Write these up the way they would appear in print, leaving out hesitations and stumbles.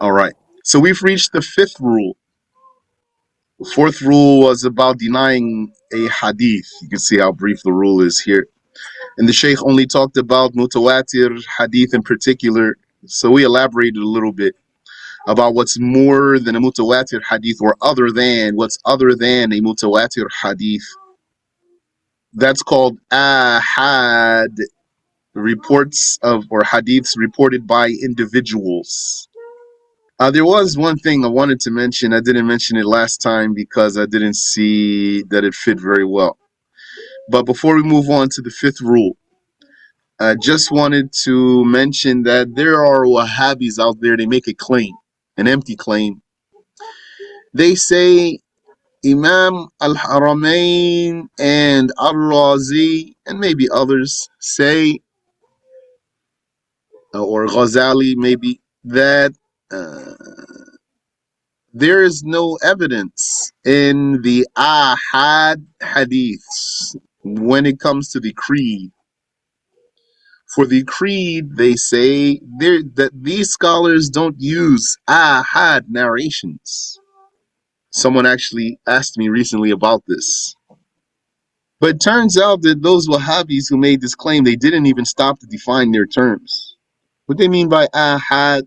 All right. So we've reached the fifth rule. The fourth rule was about denying a hadith. You can see how brief the rule is here. And the Shaykh only talked about mutawatir hadith in particular. So we elaborated a little bit about what's more than a mutawatir hadith, or what's other than a mutawatir hadith. That's called ahad, reports of or hadiths reported by individuals. There was one thing I wanted to mention. I didn't mention it last time because I didn't see that it fit very well. But before we move on to the fifth rule, I just wanted to mention that there are Wahhabis out there. They make a claim, an empty claim. They say Imam al-Haramain and al-Razi and maybe others say, or Ghazali maybe, that there is no evidence in the Ahad hadiths when it comes to the creed. For the creed, they say that these scholars don't use Ahad narrations. Someone actually asked me recently about this. But it turns out that those Wahhabis who made this claim, they didn't even stop to define their terms. What they mean by Ahad.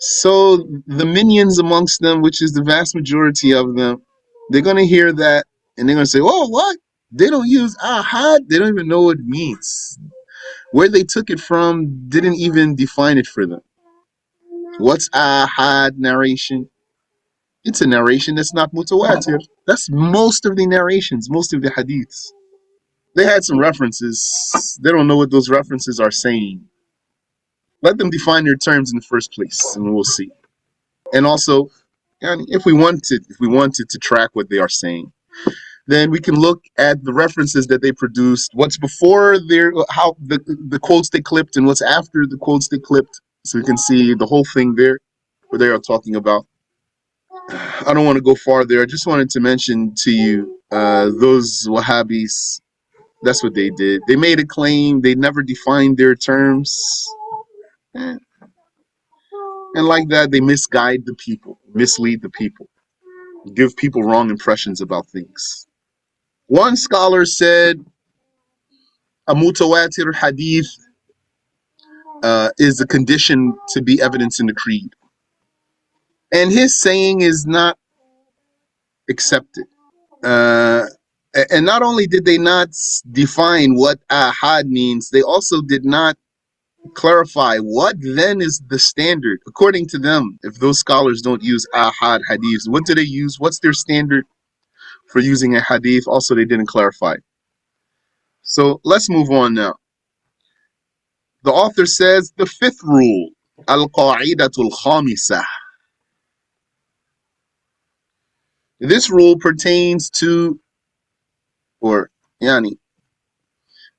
So the minions amongst them, which is the vast majority of them, they're going to hear that and they're going to say, oh, what? They don't use ahad? They don't even know what it means. Where they took it from didn't even define it for them. What's ahad narration? It's a narration that's not mutawatir. That's most of the narrations, most of the hadiths. They had some references. They don't know what those references are saying. Let them define their terms in the first place, and we'll see. And also, and if we wanted to track what they are saying, then we can look at the references that they produced, what's before their how the quotes they clipped and what's after the quotes they clipped, so we can see the whole thing there where they are talking about. I don't want to go far there. I just wanted to mention to you those Wahhabis. That's what they did. They made a claim. They never defined their terms. And like that, they misguide the people, mislead the people, give people wrong impressions about things. One scholar said a mutawatir hadith is a condition to be evidence in the creed. And his saying is not accepted. And not only did they not define what ahad means, they also did not clarify what then is the standard. According to them, if those scholars don't use ahad hadiths, what do they use? What's their standard for using a hadith? Also, they didn't clarify. So let's move on now. The author says the fifth rule, al-qa'idatul khamisah. This rule pertains to, or yani,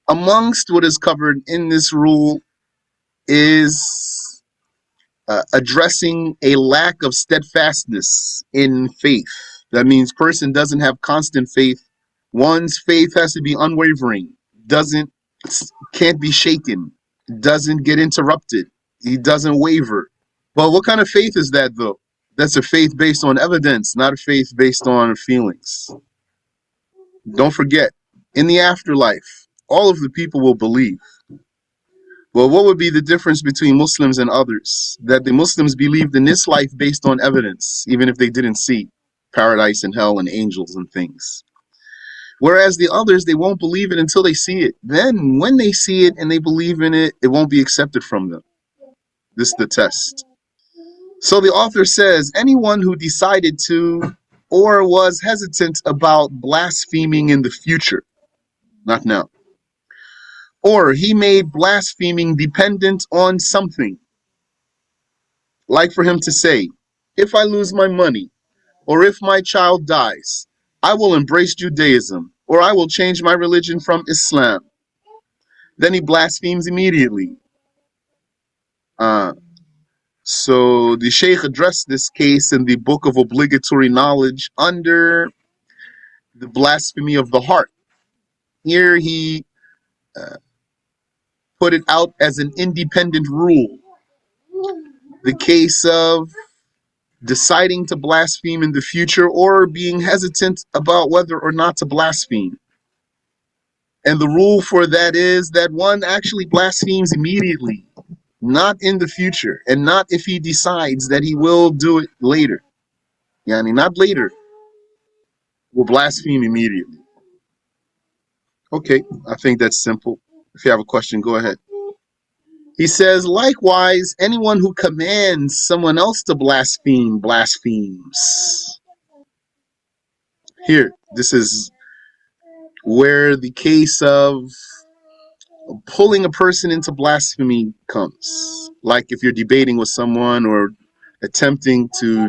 amongst what is covered in this rule is addressing a lack of steadfastness in faith. That means person doesn't have constant faith. One's faith has to be unwavering, can't be shaken, doesn't get interrupted. He doesn't waver. Well, what kind of faith is that though? That's a faith based on evidence, not a faith based on feelings. Don't forget, in the afterlife, all of the people will believe. Well, what would be the difference between Muslims and others? That the Muslims believed in this life based on evidence, even if they didn't see paradise and hell and angels and things. Whereas the others, they won't believe it until they see it. Then, when they see it and they believe in it, it won't be accepted from them. This is the test. So the author says, anyone who decided to or was hesitant about blaspheming in the future, not now, or he made blaspheming dependent on something, like for him to say, if I lose my money, or if my child dies, I will embrace Judaism, or I will change my religion from Islam. Then he blasphemes immediately. So the Shaykh addressed this case in the Book of Obligatory Knowledge under the blasphemy of the heart. Here he put it out as an independent rule. the case of deciding to blaspheme in the future or being hesitant about whether or not to blaspheme. And the rule for that is that one actually blasphemes immediately, not in the future, and not if he decides that he will do it later. Yani, not later, will blaspheme immediately. Okay, I think that's simple. If you have a question, go ahead. He says, likewise, anyone who commands someone else to blaspheme blasphemes. Here, this is where the case of pulling a person into blasphemy comes. Like if you're debating with someone or attempting to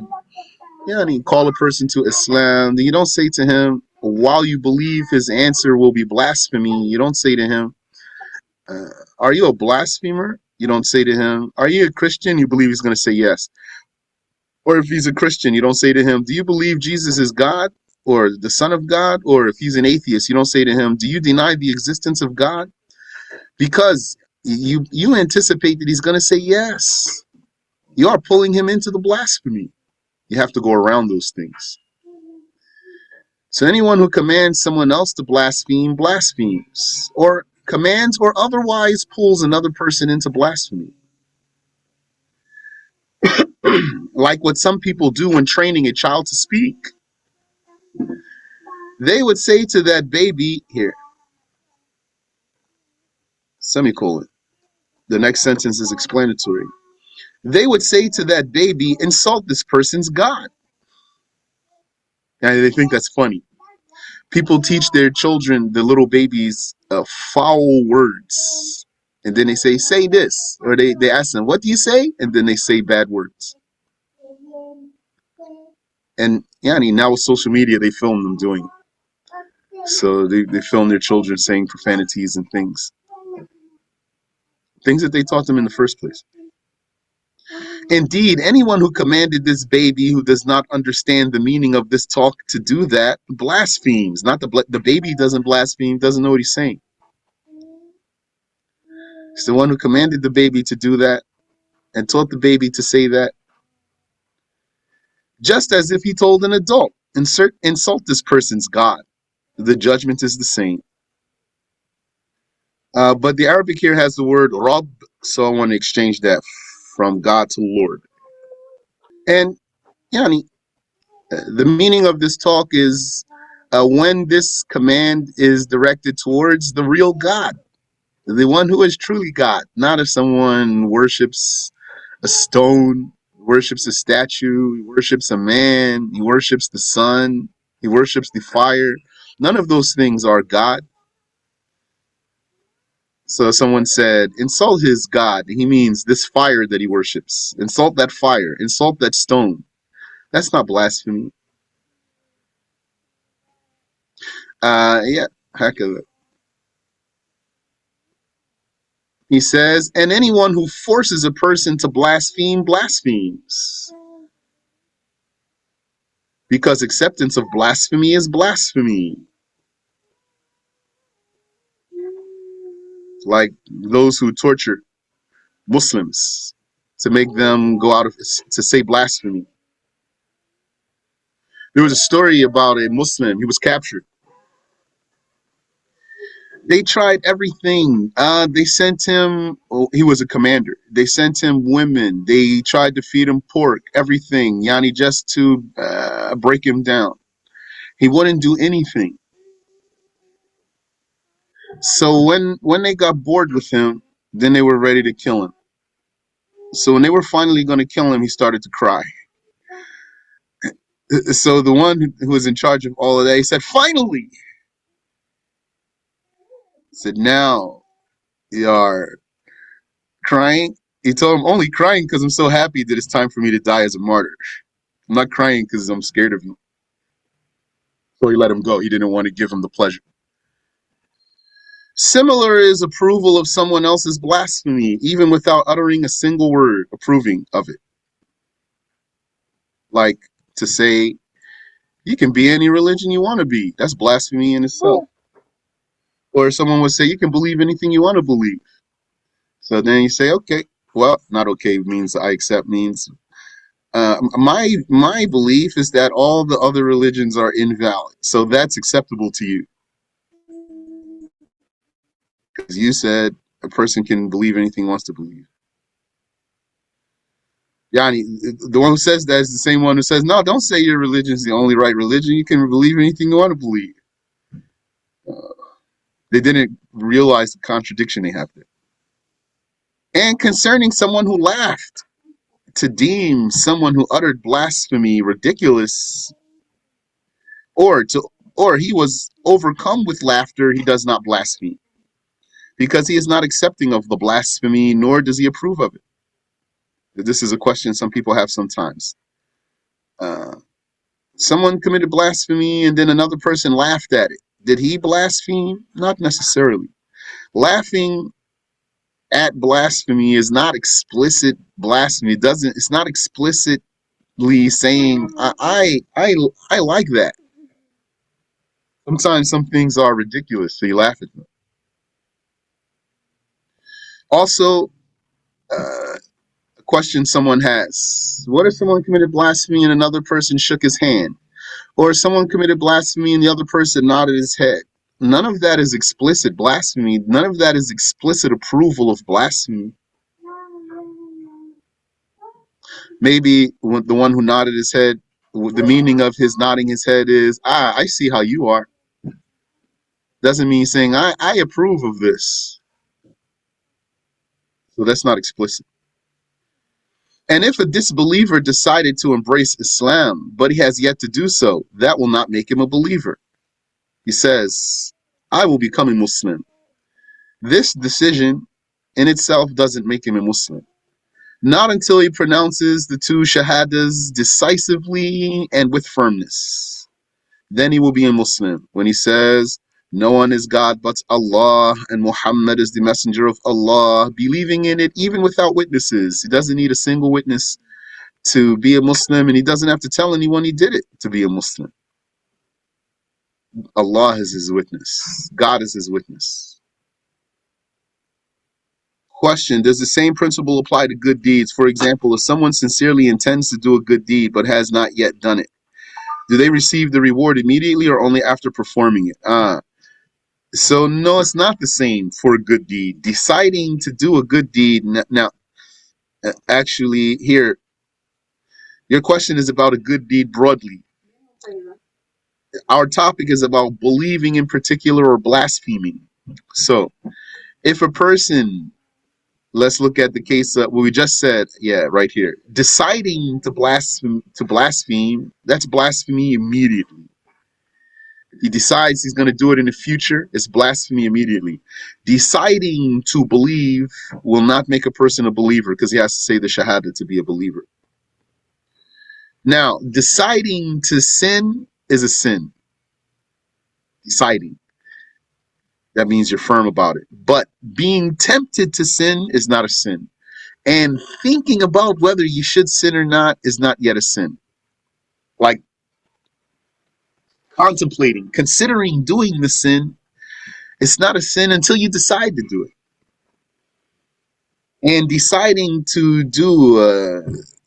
call a person to Islam, you don't say to him, while you believe his answer will be blasphemy, you don't say to him, are you a blasphemer? You don't say to him, are you a Christian? You believe he's going to say yes. Or if he's a Christian, you don't say to him, do you believe Jesus is God or the Son of God? Or if he's an atheist, you don't say to him, do you deny the existence of God? Because you anticipate that he's going to say yes. You are pulling him into the blasphemy. You have to go around those things. So anyone who commands someone else to blaspheme blasphemes, or commands or otherwise pulls another person into blasphemy. Like what some people do when training a child to speak. They would say to that baby, here, semicolon. The next sentence is explanatory. They would say to that baby, insult this person's God. And they think that's funny. People teach their children, the little babies, foul words. And then they say this. Or they ask them, what do you say? And then they say bad words. And now with social media, they film them doing it. So they film their children saying profanities and things. Things that they taught them in the first place. Indeed, anyone who commanded this baby who does not understand the meaning of this talk to do that blasphemes. Not the baby doesn't blaspheme, doesn't know what he's saying. It's the one who commanded the baby to do that and taught the baby to say that, just as if he told an adult, insult this person's God. The judgment is the same. But the Arabic here has the word Rabb, so I want to exchange that from God to Lord. And the meaning of this talk is when this command is directed towards the real God, the one who is truly God, not if someone worships a stone, worships a statue, he worships a man, he worships the sun, he worships the fire. None of those things are God. So someone said, insult his God. He means this fire that he worships. Insult that fire. Insult that stone. That's not blasphemy. Yeah, heck of it. He says, and anyone who forces a person to blaspheme blasphemes. Because acceptance of blasphemy is blasphemy. Like those who torture Muslims to make them go out of to say blasphemy. There was a story about a Muslim. He was captured. They tried everything. They sent him. Oh, he was a commander. They sent him women. They tried to feed him pork. Everything, yani, just to break him down. He wouldn't do anything. So when they got bored with him, then they were ready to kill him. So when they were finally going to kill him, he started to cry. So the one who was in charge of all of that, he said, finally! He said, now you are crying? He told him, only crying because I'm so happy that it's time for me to die as a martyr. I'm not crying because I'm scared of you. So he let him go. He didn't want to give him the pleasure. Similar is approval of someone else's blasphemy, even without uttering a single word approving of it. Like to say, you can be any religion you want to be. That's blasphemy in itself. Or someone would say, you can believe anything you want to believe. So then you say, okay. Well, not okay means I accept means. My belief is that all the other religions are invalid, so that's acceptable to you, because you said a person can believe anything he wants to believe. Yani, the one who says that is the same one who says, no, don't say your religion is the only right religion. You can believe anything you want to believe. They didn't realize the contradiction they have there. And concerning someone who laughed, to deem someone who uttered blasphemy ridiculous, or to or he was overcome with laughter, he does not blaspheme, because he is not accepting of the blasphemy, nor does he approve of it. This is a question some people have sometimes. Uh, Someone committed blasphemy and then another person laughed at it. Did he blaspheme? Not necessarily. Laughing at blasphemy is not explicit blasphemy. It's not explicitly saying I like that. Sometimes some things are ridiculous, so you laugh at them. Also, a question someone has: what if someone committed blasphemy and another person shook his hand? Or someone committed blasphemy and the other person nodded his head? None of that is explicit blasphemy. None of that is explicit approval of blasphemy. Maybe the one who nodded his head, the meaning of his nodding his head is, I see how you are. Doesn't mean saying, I approve of this. So that's not explicit. And if a disbeliever decided to embrace Islam, but he has yet to do so, that will not make him a believer. He says, I will become a Muslim. This decision in itself doesn't make him a Muslim. Not until he pronounces the two shahadas decisively and with firmness. Then he will be a Muslim. When he says, no one is God but Allah, and Muhammad is the messenger of Allah, believing in it even without witnesses. He doesn't need a single witness to be a Muslim, and he doesn't have to tell anyone he did it to be a Muslim. Allah is his witness. God is his witness. Question: does the same principle apply to good deeds? For example, if someone sincerely intends to do a good deed but has not yet done it, do they receive the reward immediately or only after performing it? So no, it's not the same for a good deed. Deciding to do a good deed now, actually, here, your question is about a good deed broadly. Our topic is about believing in particular or blaspheming. So if a person, let's look at the case what we just said, right here, deciding to blaspheme, that's blasphemy immediately. If he decides he's going to do it in the future, it's blasphemy immediately. Deciding to believe will not make a person a believer, because he has to say the shahada to be a believer. Now, deciding to sin is a sin. Deciding. That means you're firm about it. But being tempted to sin is not a sin. And thinking about whether you should sin or not is not yet a sin. Like contemplating, considering doing the sin, it's not a sin until you decide to do it. And deciding to do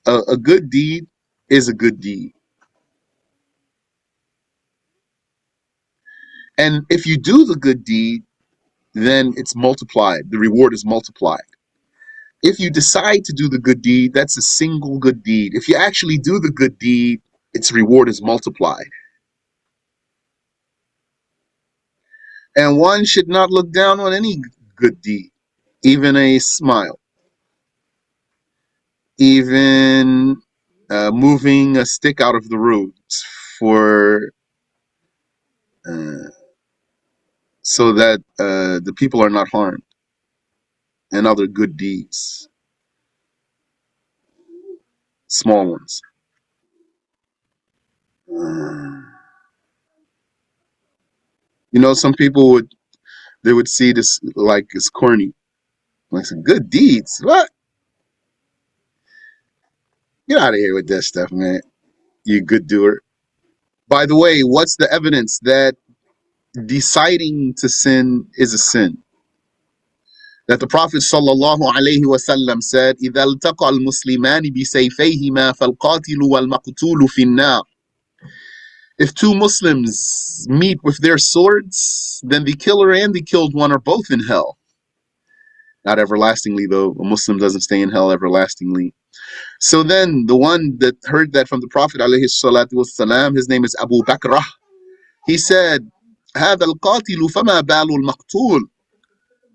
a good deed is a good deed. And if you do the good deed, then it's multiplied. The reward is multiplied. If you decide to do the good deed, that's a single good deed. If you actually do the good deed, its reward is multiplied. And one should not look down on any good deed, even a smile, even moving a stick out of the road for so that the people are not harmed, and other good deeds, small ones. Some people would see this like it's corny, like some good deeds. What? Get out of here with that stuff, man. You good doer. By the way, what's the evidence that deciding to sin is a sin? that the Prophet sallallahu alaihi wasallam said, إِذَا الْتَقَى الْمُسْلِمَانِ بِسَيْفَيْهِمَا فَالْقَاتِلُ وَالْمَقْتُولُ فِي النَّارِ. If two Muslims meet with their swords, then the killer and the killed one are both in hell. Not everlastingly, though. A Muslim doesn't stay in hell everlastingly. So then the one that heard that from the Prophet alayhi salatu wasalam, his name is Abu Bakrah. He said, هذا القاتل فما بال المقتول.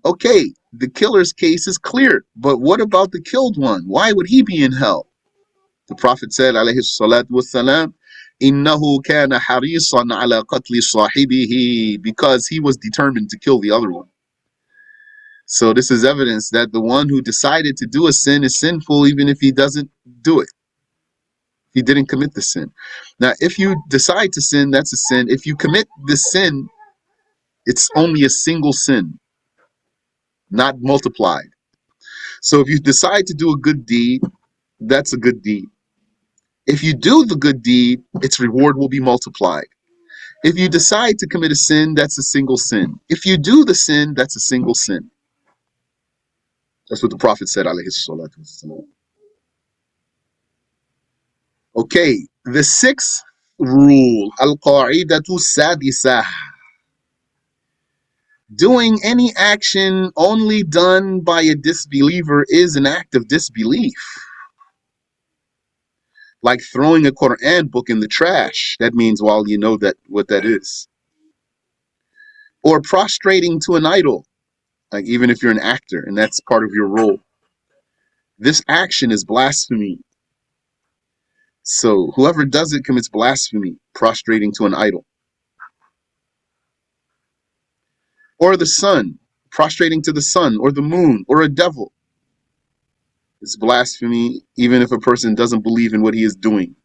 Okay, the killer's case is clear, but what about the killed one? Why would he be in hell? The Prophet said, alayhi salatu wasalam, إنه كان حريصا على قتل صاحبه, because he was determined to kill the other one. So this is evidence that the one who decided to do a sin is sinful even if he doesn't do it. He didn't commit the sin. Now, if you decide to sin, that's a sin. If you commit the sin, it's only a single sin, not multiplied. So if you decide to do a good deed, that's a good deed. If you do the good deed, its reward will be multiplied. If you decide to commit a sin, that's a single sin. If you do the sin, that's a single sin. That's what the Prophet said, alayhi salatu wasalam. Okay, the sixth rule, al-qa'idatu sadisah. Doing any action only done by a disbeliever is an act of disbelief. Like throwing a Quran book in the trash. That means, well, you know that what that is. Or prostrating to an idol. Like even if you're an actor and that's part of your role. This action is blasphemy. So whoever does it commits blasphemy, prostrating to an idol. Or the sun, prostrating to the sun, or the moon, or a devil. It's blasphemy, even if a person doesn't believe in what he is doing.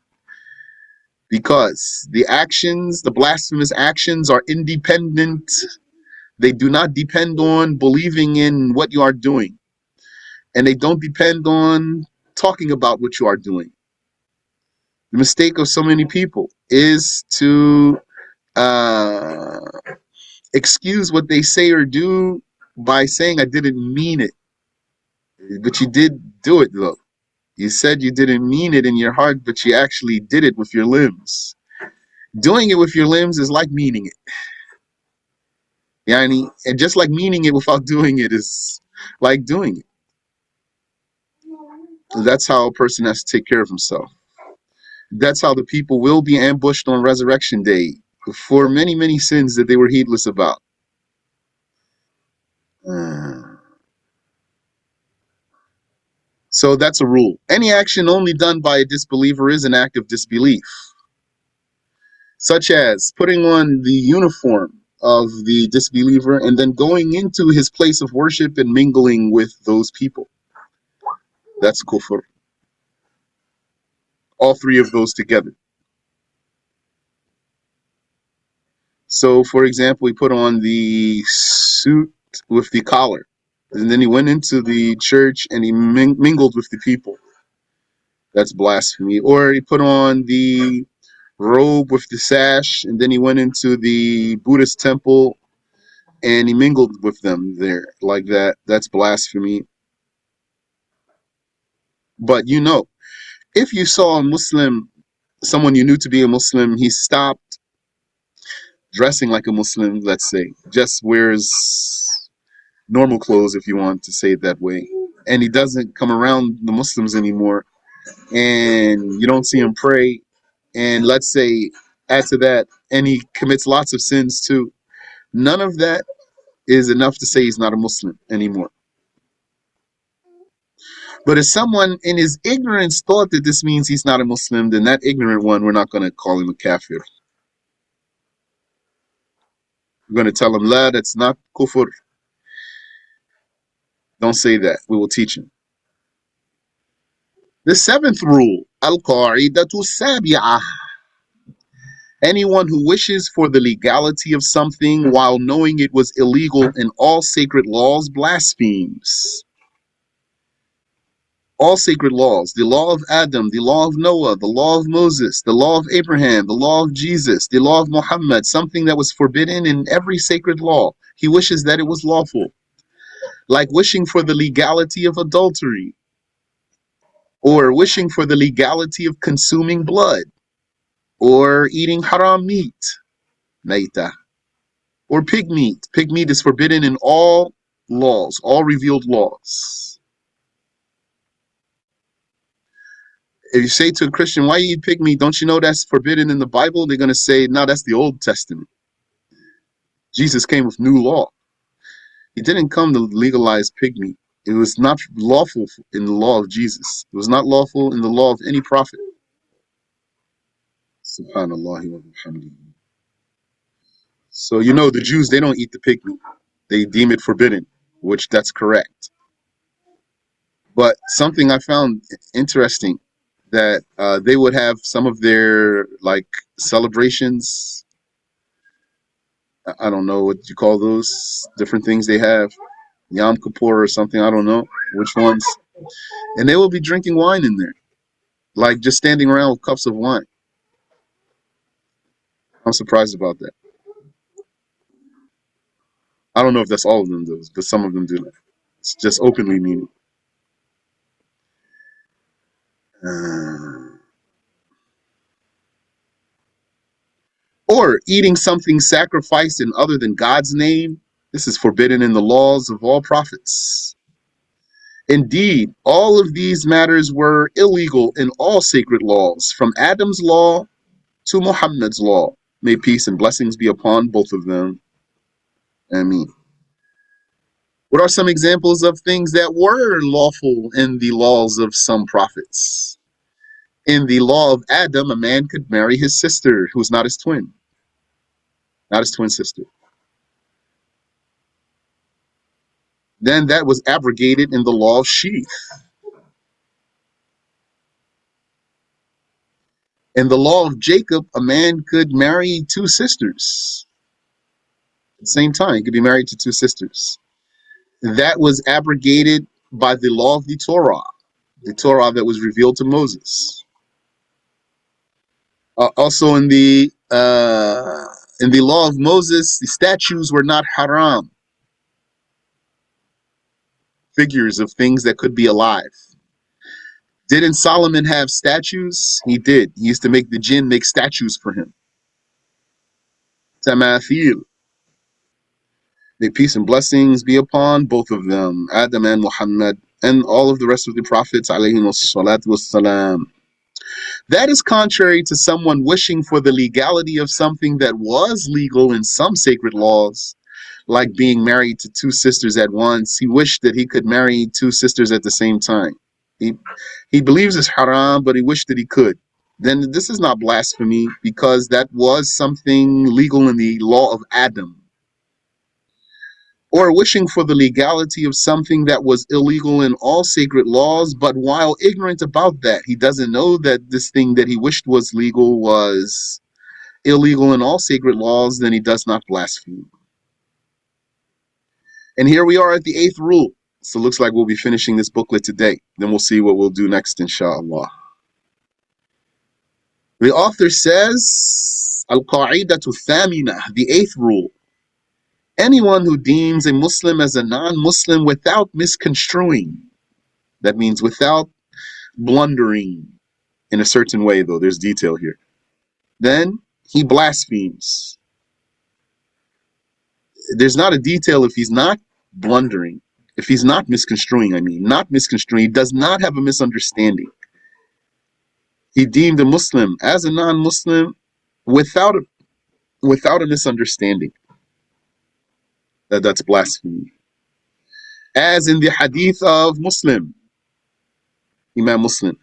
Because the actions, the blasphemous actions, are independent. They do not depend on believing in what you are doing. And they don't depend on talking about what you are doing. The mistake of so many people is to excuse what they say or do by saying, I didn't mean it. But you did do it, though. You said you didn't mean it in your heart, but you actually did it with your limbs. Doing it with your limbs is like meaning it. Yani, and just like meaning it without doing it is like doing it. That's how a person has to take care of himself. That's how the people will be ambushed on Resurrection Day for many, many sins that they were heedless about. So that's a rule. Any action only done by a disbeliever is an act of disbelief, such as putting on the uniform of the disbeliever and then going into his place of worship and mingling with those people. That's kufr. All three of those together. So, for example, he put on the suit with the collar, and then he went into the church and he mingled with the people. That's blasphemy. Or he put on the robe with the sash, and then he went into the Buddhist temple and he mingled with them there like that. That's blasphemy. But you know, if you saw a Muslim, someone you knew to be a Muslim, he stopped dressing like a Muslim, let's say, just wears normal clothes, if you want to say it that way, and he doesn't come around the Muslims anymore, and you don't see him pray, and let's say add to that, and he commits lots of sins too, none of that is enough to say he's not a Muslim anymore. But if someone in his ignorance thought that this means he's not a Muslim, then that ignorant one, we're not going to call him a Kafir. We're going to tell him, la, that's not kufr. Don't say that. We will teach him. The seventh rule, al-qa'idatu sabi'ah. Anyone who wishes for the legality of something while knowing it was illegal in all sacred laws blasphemes. All sacred laws, the law of Adam, the law of Noah, the law of Moses, the law of Abraham, the law of Jesus, the law of Muhammad, something that was forbidden in every sacred law. He wishes that it was lawful. like wishing for the legality of adultery, or wishing for the legality of consuming blood, or eating haram meat, maita, or pig meat. Pig meat is forbidden in all laws, all revealed laws. If you say to a Christian, why you eat pig meat? Don't you know that's forbidden in the Bible? They're going to say, no, that's the Old Testament. Jesus came with new law. He didn't come to legalize pig meat. It was not lawful in the law of Jesus. It was not lawful in the law of any prophet. Subhanallah wa bihamdihi. So, the Jews, they don't eat the pig meat. They deem it forbidden, which that's correct. But something I found interesting, that they would have some of their celebrations. I don't know what you call those different things they have, Yom Kippur or something. I don't know which ones. And they will be drinking wine in there, like just standing around with cups of wine. I'm surprised about that. I don't know if that's all of them do, but some of them do that. It's just openly meaning. Or eating something sacrificed in other than God's name. This is forbidden in the laws of all prophets. Indeed, all of these matters were illegal in all sacred laws, from Adam's law to Muhammad's law. May peace and blessings be upon both of them. Ameen. What are some examples of things that were lawful in the laws of some prophets? In the law of Adam, a man could marry his sister, who was not his twin sister. Then that was abrogated in the law of Sheath. In the law of Jacob, a man could marry two sisters at the same time. He could be married to two sisters. That was abrogated by the law of the Torah that was revealed to Moses. Also in the law of Moses, the statues were not haram, figures of things that could be alive. Didn't Solomon have statues? He did. He used to make the jinn make statues for him. Tamathil. May peace and blessings be upon both of them, Adam and Muhammad, and all of the rest of the prophets, alayhimus salatu wassalam. That is contrary to someone wishing for the legality of something that was legal in some sacred laws, like being married to two sisters at once. He wished that he could marry two sisters at the same time. He believes it's haram, but he wished that he could. Then this is not blasphemy, because that was something legal in the law of Adam. Or wishing for the legality of something that was illegal in all sacred laws, but while ignorant about that, he doesn't know that this thing that he wished was legal was illegal in all sacred laws, then he does not blaspheme. And here we are at the 8th rule. So it looks like we'll be finishing this booklet today. Then we'll see what we'll do next, inshallah. The author says, Al-Qa'idatu Thamina, the 8th rule. Anyone who deems a Muslim as a non-Muslim without misconstruing, that means without blundering in a certain way, though there's detail here, then he blasphemes. There's not a detail if he's not blundering, if he's not misconstruing, not misconstruing, he does not have a misunderstanding. He deemed a Muslim as a non-Muslim without a misunderstanding. That's blasphemy. As in the hadith of Imam Muslim.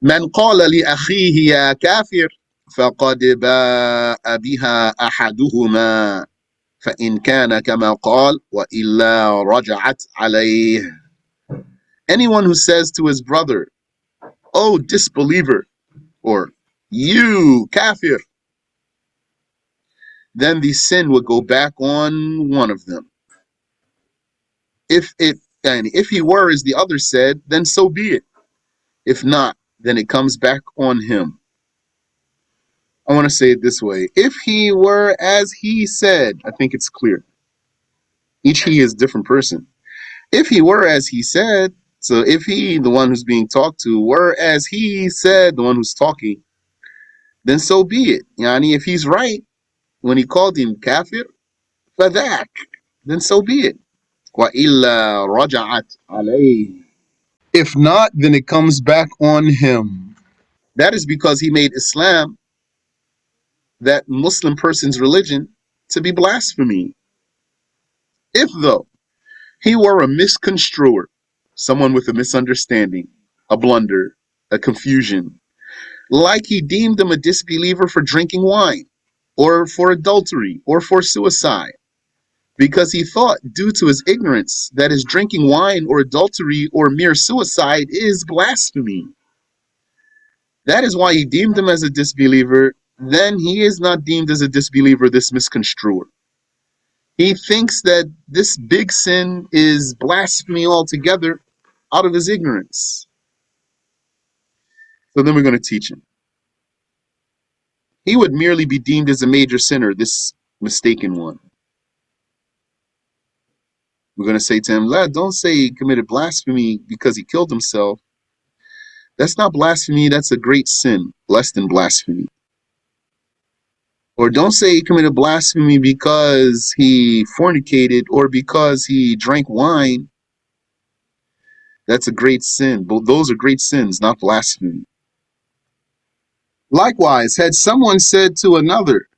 من قال لأخيه يا كافر فقد باء بها أحدهما فإن كان كما قال وإلا رجعت عليه. Anyone who says to his brother, "Oh disbeliever," or "You kafir," then the sin would go back on one of them. If he were as the other said, then so be it. If not, then it comes back on him. I want to say it this way. If he were as he said, I think it's clear. Each he is a different person. If he were as he said, so if he, the one who's being talked to, were as he said, the one who's talking, then so be it. Yani, if he's right when he called him kafir, فذاك, then so be it. وَإِلَّا رَجَعَتْ عَلَيْهِ. If not, then it comes back on him. That is because he made Islam, that Muslim person's religion, to be blasphemy. If, though, he were a misconstruer, someone with a misunderstanding, a blunder, a confusion, like he deemed him a disbeliever for drinking wine, or for adultery, or for suicide, because he thought, due to his ignorance, that his drinking wine or adultery or mere suicide is blasphemy. That is why he deemed him as a disbeliever. Then he is not deemed as a disbeliever, this misconstruer. He thinks that this big sin is blasphemy altogether out of his ignorance. So then we're going to teach him. He would merely be deemed as a major sinner, this mistaken one. We're going to say to him, don't say he committed blasphemy because he killed himself. That's not blasphemy, that's a great sin, less than blasphemy. Or don't say he committed blasphemy because he fornicated or because he drank wine. That's a great sin. But those are great sins, not blasphemy. Likewise, had someone said to another,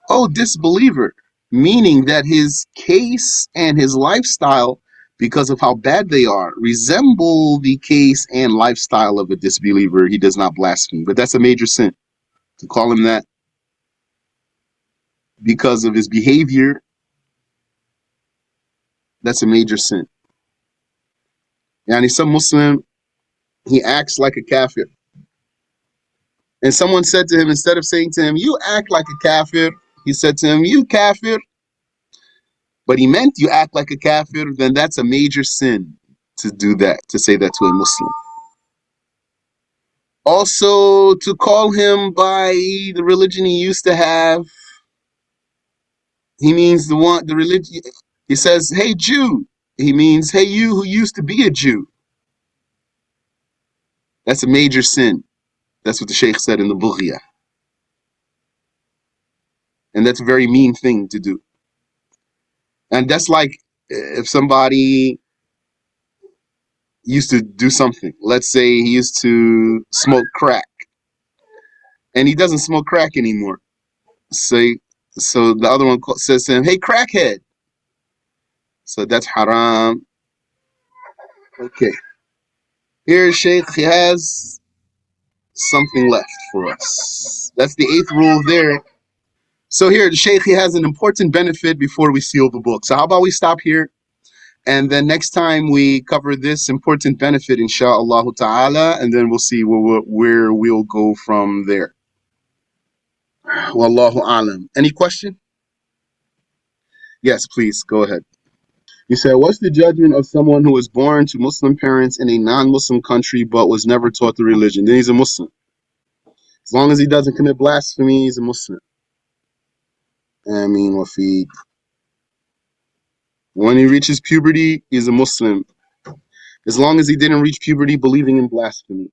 "Oh, disbeliever," meaning that his case and his lifestyle, because of how bad they are, resemble the case and lifestyle of a disbeliever, he does not blaspheme. But that's a major sin. To call him that because of his behavior, that's a major sin. Yani some Muslim, he acts like a kafir. And someone said to him, instead of saying to him, "You act like a kafir," he said to him, "You kafir," but he meant you act like a kafir, then that's a major sin to do that, to say that to a Muslim. Also, to call him by the religion he used to have, he means the religion. He says, "Hey, Jew." He means, "Hey, you who used to be a Jew." That's a major sin. That's what the Shaykh said in the booklet. And that's a very mean thing to do. And that's like if somebody used to do something. Let's say he used to smoke crack. And he doesn't smoke crack anymore. So the other one says to him, "Hey, crackhead." So that's haram. Okay. Here, Shaykh, he has something left for us. That's the 8th rule there. So here, the Shaykh, he has an important benefit before we seal the book. So how about we stop here? And then next time we cover this important benefit, insha'Allah ta'ala, and then we'll see where we'll go from there. Wallahu alam. Any question? Yes, please, go ahead. You said, what's the judgment of someone who was born to Muslim parents in a non-Muslim country but was never taught the religion? Then he's a Muslim. As long as he doesn't commit blasphemy, he's a Muslim. I mean, Wafiq. When he reaches puberty, he's a Muslim. As long as he didn't reach puberty believing in blasphemy.